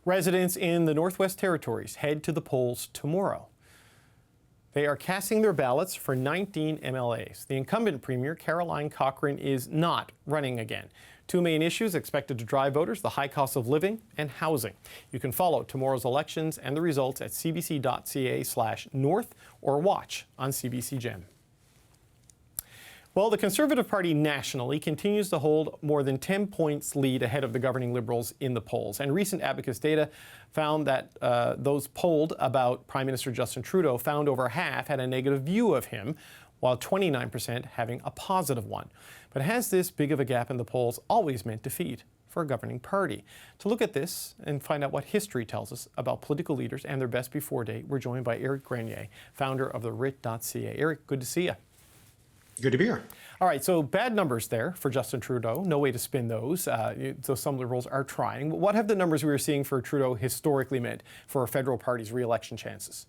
Residents in the Northwest Territories head to the polls tomorrow. They are casting their ballots for 19 MLAs. The incumbent Premier, Caroline Cochrane, is not running again. Two main issues expected to drive voters: the high cost of living and housing. You can follow tomorrow's elections and the results at cbc.ca/north or watch on CBC Gem. Well, the Conservative Party nationally continues to hold more than 10 points lead ahead of the governing Liberals in the polls. And recent Abacus data found that those polled about Prime Minister Justin Trudeau found over half had a negative view of him, while 29% having a positive one. But has this big of a gap in the polls always meant defeat for a governing party? To look at this and find out what history tells us about political leaders and their best before date, we're joined by Éric Grenier, founder of the Writ.ca. Éric, good to see you. Good to be here. All right, so bad numbers there for Justin Trudeau. No way to spin those, so some Liberals are trying. What have the numbers we were seeing for Trudeau historically meant for a federal party's re-election chances?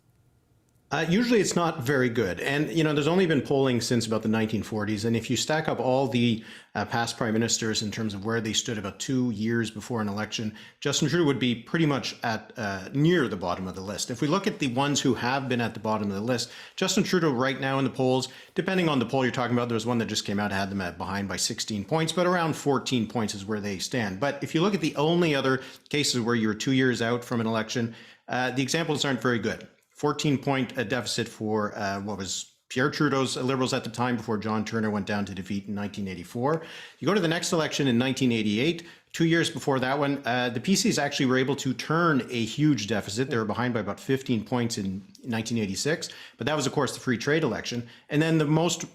Usually it's not very good. And, there's only been polling since about the 1940s. And if you stack up all the past prime ministers in terms of where they stood about 2 years before an election, Justin Trudeau would be pretty much at near the bottom of the list. If we look at the ones who have been at the bottom of the list, Justin Trudeau right now in the polls, depending on the poll you're talking about, there was one that just came out, had them behind by 16 points, but around 14 points is where they stand. But if you look at the only other cases where you're 2 years out from an election, the examples aren't very good. 14-point deficit for what was Pierre Trudeau's Liberals at the time before John Turner went down to defeat in 1984. You go to the next election in 1988, 2 years before that one, the PCs actually were able to turn a huge deficit. They were behind by about 15 points in 1986, but that was, of course, the free trade election. And then the most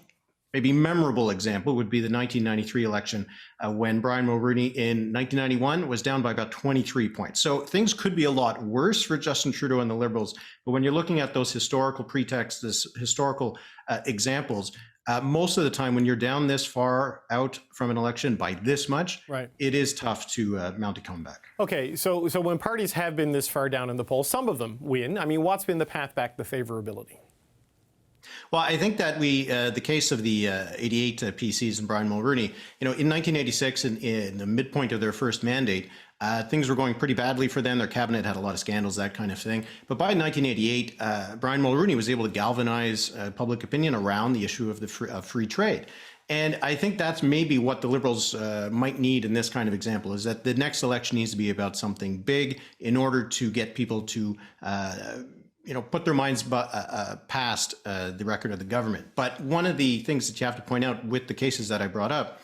maybe memorable example would be the 1993 election when Brian Mulroney in 1991 was down by about 23 points. So things could be a lot worse for Justin Trudeau and the Liberals. But when you're looking at those historical pretexts, this historical examples, most of the time when you're down this far out from an election by this much, right, it is tough to mount a comeback. Okay, so when parties have been this far down in the polls, some of them win. I mean, what's been the path back to favorability? Well, I think that the case of the 88 PCs and Brian Mulroney, in 1986, in the midpoint of their first mandate, things were going pretty badly for them. Their cabinet had a lot of scandals, that kind of thing. But by 1988, Brian Mulroney was able to galvanize public opinion around the issue of the free trade. And I think that's maybe what the Liberals might need in this kind of example, is that the next election needs to be about something big in order to get people to put their minds past the record of the government. But one of the things that you have to point out with the cases that I brought up,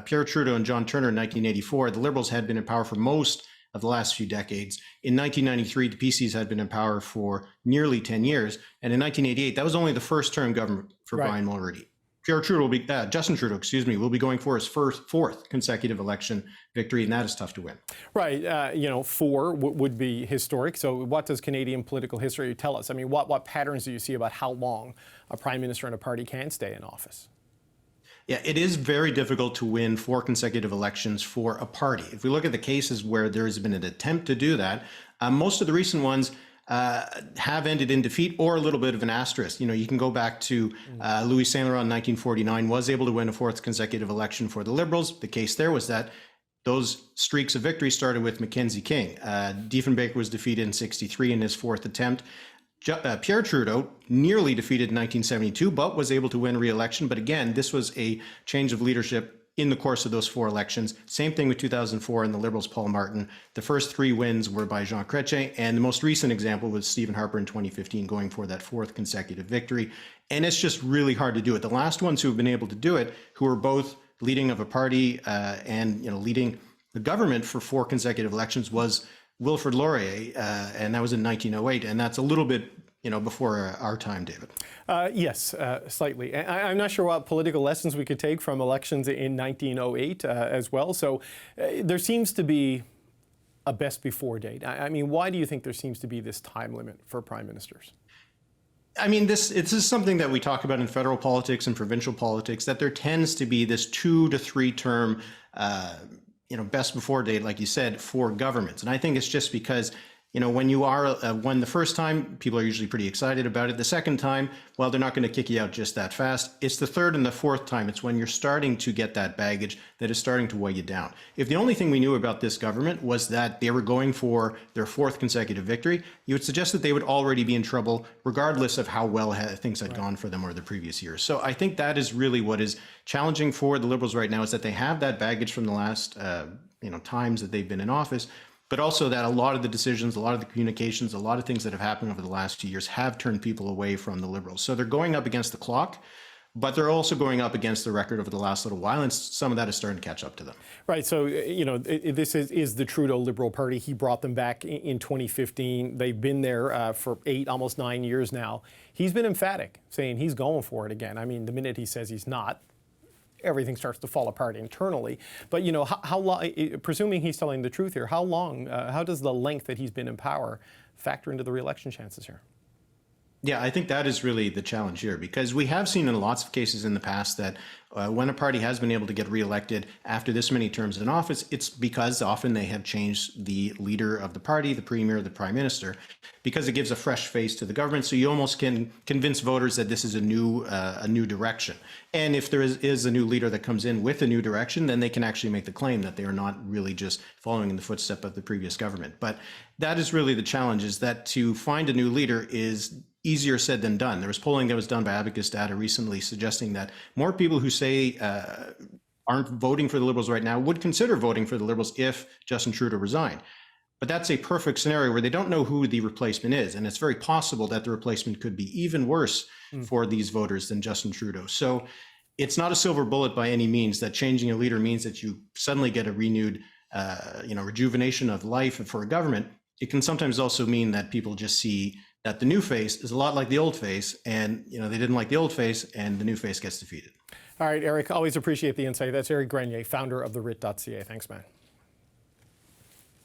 Pierre Trudeau and John Turner in 1984, the Liberals had been in power for most of the last few decades. In 1993, the PCs had been in power for nearly 10 years. And in 1988, that was only the first term government for Brian Mulroney. Justin Trudeau, will be going for his fourth consecutive election victory, and that is tough to win. Right. 4 would be historic. So what does Canadian political history tell us? I mean, what patterns do you see about how long a prime minister and a party can stay in office? Yeah, it is very difficult to win 4 consecutive elections for a party. If we look at the cases where there has been an attempt to do that, most of the recent ones have ended in defeat or a little bit of an asterisk. You can go back to Louis Saint Laurent in 1949, was able to win a 4th consecutive election for the Liberals. The case there was that those streaks of victory started with Mackenzie King. Diefenbaker was defeated in 1963 in his 4th attempt. Pierre Trudeau nearly defeated in 1972, but was able to win re-election. But again, this was a change of leadership in the course of those 4 elections. Same thing with 2004 and the Liberals' Paul Martin. The first 3 wins were by Jean Chrétien, and the most recent example was Stephen Harper in 2015 going for that 4th consecutive victory. And it's just really hard to do it. The last ones who have been able to do it, who are both leading of a party and leading the government for 4 consecutive elections, was Wilfrid Laurier, and that was in 1908, and that's a little bit before our time, David. Yes, slightly. I'm not sure what political lessons we could take from elections in 1908 as well. So there seems to be a best before date. I mean, why do you think there seems to be this time limit for prime ministers? I mean, this is something that we talk about in federal politics and provincial politics, that there tends to be this 2 to 3 term best before date, like you said, for governments. And I think it's just because when you are won the first time, people are usually pretty excited about it. The second time, well, they're not going to kick you out just that fast. It's the third and the fourth time. It's when you're starting to get that baggage that is starting to weigh you down. If the only thing we knew about this government was that they were going for their fourth consecutive victory, you would suggest that they would already be in trouble, regardless of how well things had gone for them over the previous years. So I think that is really what is challenging for the Liberals right now, is that they have that baggage from the last times that they've been in office, but also that a lot of the decisions, a lot of the communications, a lot of things that have happened over the last 2 years have turned people away from the Liberals. So they're going up against the clock, but they're also going up against the record over the last little while, and some of that is starting to catch up to them. Right. So, this is the Trudeau Liberal Party. He brought them back in 2015. They've been there for 8, almost 9 years now. He's been emphatic, saying he's going for it again. I mean, the minute he says he's not, everything starts to fall apart internally. But, how long, presuming he's telling the truth here, how long, how does the length that he's been in power factor into the re-election chances here? Yeah, I think that is really the challenge here, because we have seen in lots of cases in the past that when a party has been able to get reelected after this many terms in office, it's because often they have changed the leader of the party, the premier, the prime minister, because it gives a fresh face to the government. So you almost can convince voters that this is a new direction. And if there is a new leader that comes in with a new direction, then they can actually make the claim that they are not really just following in the footsteps of the previous government. But that is really the challenge, is that to find a new leader is easier said than done. There was polling that was done by Abacus Data recently suggesting that more people who say aren't voting for the Liberals right now would consider voting for the Liberals if Justin Trudeau resigned. But that's a perfect scenario where they don't know who the replacement is. And it's very possible that the replacement could be even worse for these voters than Justin Trudeau. So it's not a silver bullet by any means that changing a leader means that you suddenly get a renewed rejuvenation of life for a government. It can sometimes also mean that people just see that the new face is a lot like the old face, and they didn't like the old face, and the new face gets defeated. All right, Eric, always appreciate the insight. That's Éric Grenier, founder of the Writ.ca. Thanks, man.